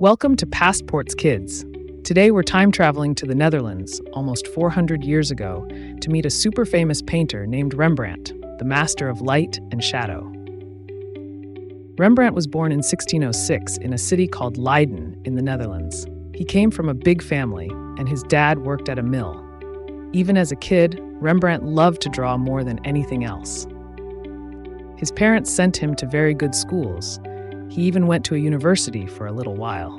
Welcome to PastPorts Kids. Today we're time traveling to the Netherlands almost 400 years ago to meet a super famous painter named Rembrandt, the master of light and shadow. Rembrandt was born in 1606 in a city called Leiden in the Netherlands. He came from a big family, and his dad worked at a mill. Even as a kid, Rembrandt loved to draw more than anything else. His parents sent him to very good schools. He even went to a university for a little while.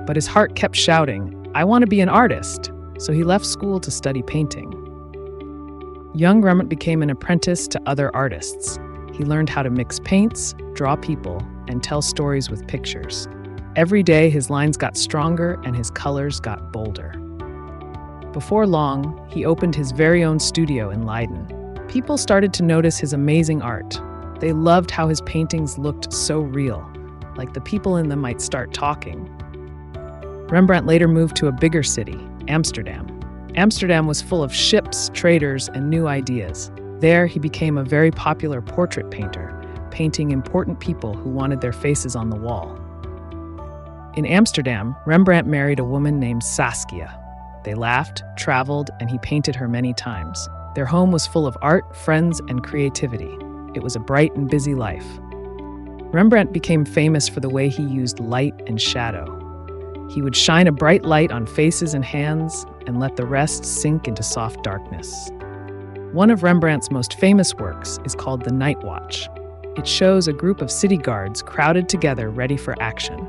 But his heart kept shouting, "I want to be an artist," so he left school to study painting. Young Rembrandt became an apprentice to other artists. He learned how to mix paints, draw people, and tell stories with pictures. Every day, his lines got stronger and his colors got bolder. Before long, he opened his very own studio in Leiden. People started to notice his amazing art. They loved how his paintings looked so real, like the people in them might start talking. Rembrandt later moved to a bigger city, Amsterdam. Amsterdam was full of ships, traders, and new ideas. There, he became a very popular portrait painter, painting important people who wanted their faces on the wall. In Amsterdam, Rembrandt married a woman named Saskia. They laughed, traveled, and he painted her many times. Their home was full of art, friends, and creativity. It was a bright and busy life. Rembrandt became famous for the way he used light and shadow. He would shine a bright light on faces and hands and let the rest sink into soft darkness. One of Rembrandt's most famous works is called The Night Watch. It shows a group of city guards crowded together ready for action.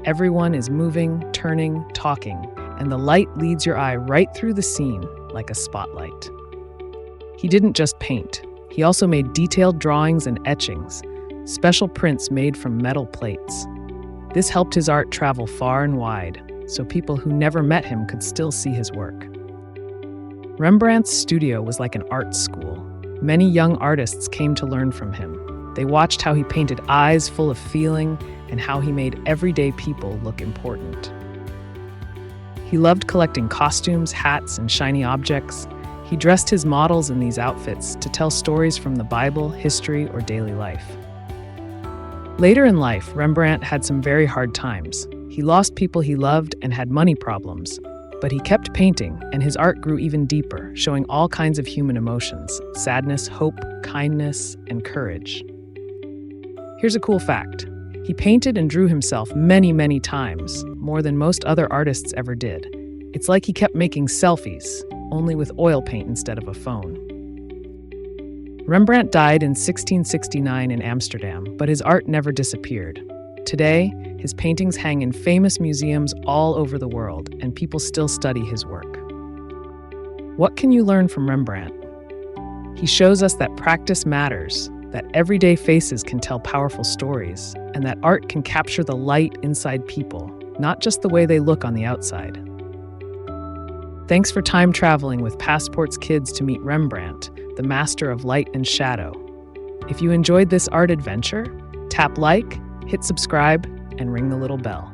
Everyone is moving, turning, talking, and the light leads your eye right through the scene like a spotlight. He didn't just paint. He also made detailed drawings and etchings, special prints made from metal plates. This helped his art travel far and wide, so people who never met him could still see his work. Rembrandt's studio was like an art school. Many young artists came to learn from him. They watched how he painted eyes full of feeling and how he made everyday people look important. He loved collecting costumes, hats, and shiny objects. He dressed his models in these outfits to tell stories from the Bible, history, or daily life. Later in life, Rembrandt had some very hard times. He lost people he loved and had money problems, but he kept painting, and his art grew even deeper, showing all kinds of human emotions: sadness, hope, kindness, and courage. Here's a cool fact. He painted and drew himself many times, more than most other artists ever did. It's like he kept making selfies, only with oil paint instead of a phone. Rembrandt died in 1669 in Amsterdam, but his art never disappeared. Today, his paintings hang in famous museums all over the world, and people still study his work. What can you learn from Rembrandt? He shows us that practice matters, that everyday faces can tell powerful stories, and that art can capture the light inside people, not just the way they look on the outside. Thanks for time traveling with PastPorts Kids to meet Rembrandt, the master of light and shadow. If you enjoyed this art adventure, tap like, hit subscribe, and ring the little bell.